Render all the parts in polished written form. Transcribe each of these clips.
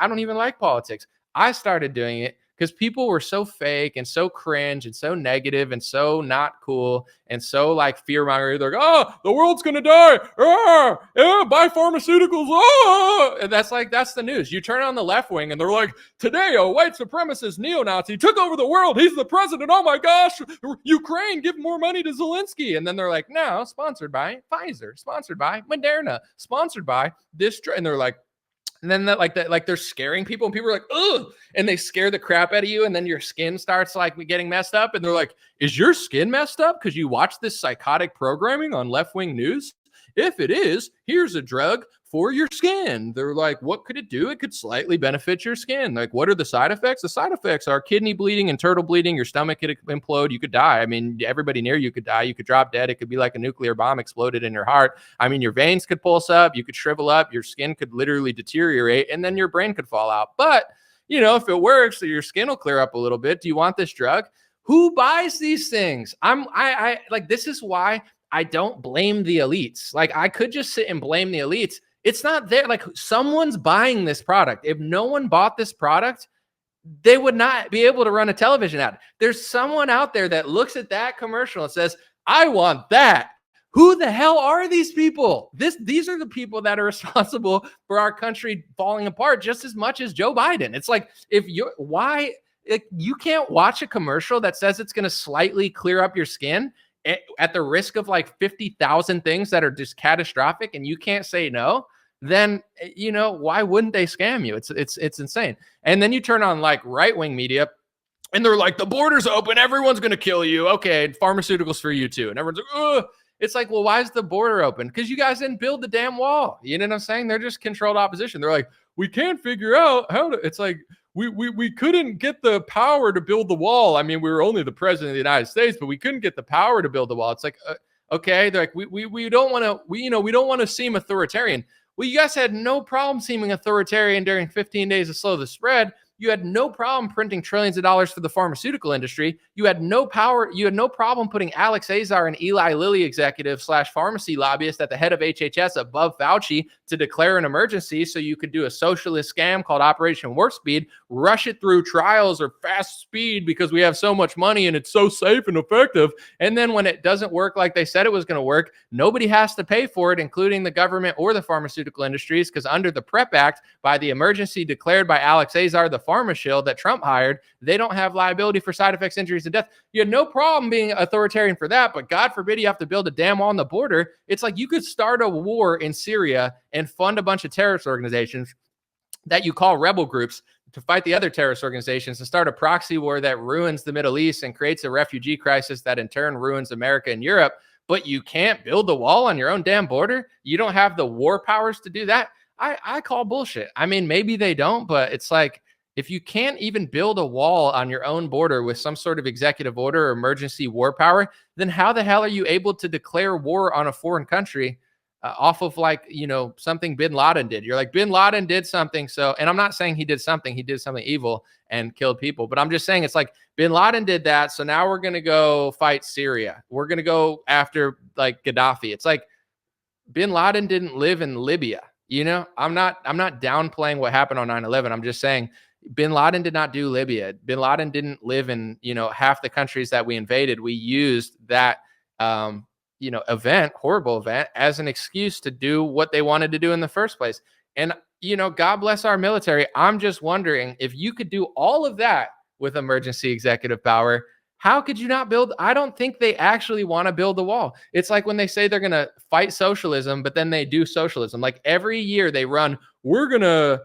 I don't even like politics. I started doing it because people were so fake and so cringe and so negative and so not cool and so like fear mongering. They're like, oh, the world's gonna die. Ah, yeah, buy pharmaceuticals. Ah. And that's the news. You turn on the left wing and they're like, today a white supremacist neo-Nazi took over the world. He's the president. Oh my gosh, Ukraine, give more money to Zelensky. And then they're like, no, sponsored by Pfizer, sponsored by Moderna, sponsored by this. And they're like, and then that they're scaring people and people are like, ugh, and they scare the crap out of you. And then your skin starts like getting messed up. And they're like, is your skin messed up because you watch this psychotic programming on left-wing news? If it is, here's a drug for your skin. They're like, what could it do? It could slightly benefit your skin. Like, what are the side effects? The side effects are kidney bleeding and turtle bleeding. Your stomach could implode. You could die. I mean, everybody near you could die. You could drop dead. It could be like a nuclear bomb exploded in your heart. I mean, your veins could pulse up. You could shrivel up. Your skin could literally deteriorate, and then your brain could fall out. But, if it works, so your skin will clear up a little bit. Do you want this drug? Who buys these things? I like, this is why I don't blame the elites. Like, I could just sit and blame the elites. It's not there. Like, someone's buying this product. If no one bought this product, they would not be able to run a television ad. There's someone out there that looks at that commercial and says, I want that. Who the hell are these people? These are the people that are responsible for our country falling apart just as much as Joe Biden. It's like, you can't watch a commercial that says it's going to slightly clear up your skin at the risk of like 50,000 things that are just catastrophic, and you can't say no, then, why wouldn't they scam you? It's insane. And then you turn on like right-wing media and they're like, the border's open. Everyone's going to kill you. Okay. Pharmaceuticals for you too. And everyone's like, ugh. It's like, well, why is the border open? Because you guys didn't build the damn wall. You know what I'm saying? They're just controlled opposition. They're like, we can't figure out how to, it's like, we couldn't get the power to build the wall. I mean, we were only the president of the United States, but we couldn't get the power to build the wall. It's like, okay. They're like, we don't want to, we don't want to seem authoritarian. Well, you guys had no problem seeming authoritarian during 15 days to slow the spread. You had no problem printing trillions of dollars for the pharmaceutical industry. You had no problem putting Alex Azar, an Eli Lilly executive / pharmacy lobbyist at the head of HHS above Fauci to declare an emergency so you could do a socialist scam called Operation Warp Speed, rush it through trials or fast speed because we have so much money and it's so safe and effective. And then when it doesn't work like they said it was going to work, nobody has to pay for it, including the government or the pharmaceutical industries, because under the PrEP Act, by the emergency declared by Alex Azar, the pharma shield that Trump hired, they don't have liability for side effects, injuries, and death. You had no problem being authoritarian for that, but God forbid you have to build a dam wall on the border. It's like you could start a war in Syria and fund a bunch of terrorist organizations that you call rebel groups to fight the other terrorist organizations and start a proxy war that ruins the Middle East and creates a refugee crisis that in turn ruins America and Europe. But you can't build the wall on your own damn border. You don't have the war powers to do that. I call bullshit. I mean, maybe they don't, but it's like, if you can't even build a wall on your own border with some sort of executive order or emergency war power, then how the hell are you able to declare war on a foreign country off of like, something Bin Laden did? You're like, Bin Laden did something. So, and I'm not saying he did something evil and killed people, but I'm just saying it's like Bin Laden did that. So now we're going to go fight Syria. We're going to go after like Gaddafi. It's like Bin Laden didn't live in Libya. I'm not downplaying what happened on 9/11. I'm just saying Bin Laden did not do Libya. Bin Laden didn't live in, half the countries that we invaded. We used that, horrible event as an excuse to do what they wanted to do in the first place. And, God bless our military. I'm just wondering if you could do all of that with emergency executive power, how could you not build? I don't think they actually want to build the wall. It's like when they say they're going to fight socialism, but then they do socialism. Like every year they run, we're going to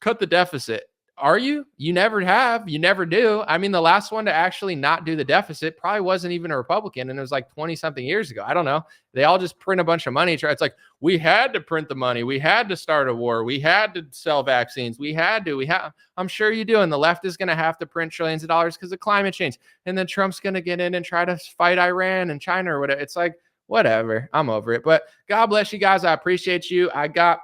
cut the deficit. Are you? You never have. You never do. I mean, the last one to actually not do the deficit probably wasn't even a Republican, and it was like 20 something years ago. I don't know. They all just print a bunch of money. It's like, we had to print the money. We had to start a war. We had to sell vaccines. I'm sure you do. And the left is going to have to print trillions of dollars because of climate change. And then Trump's going to get in and try to fight Iran and China or whatever. It's like, whatever. I'm over it. But God bless you guys. I appreciate you. I got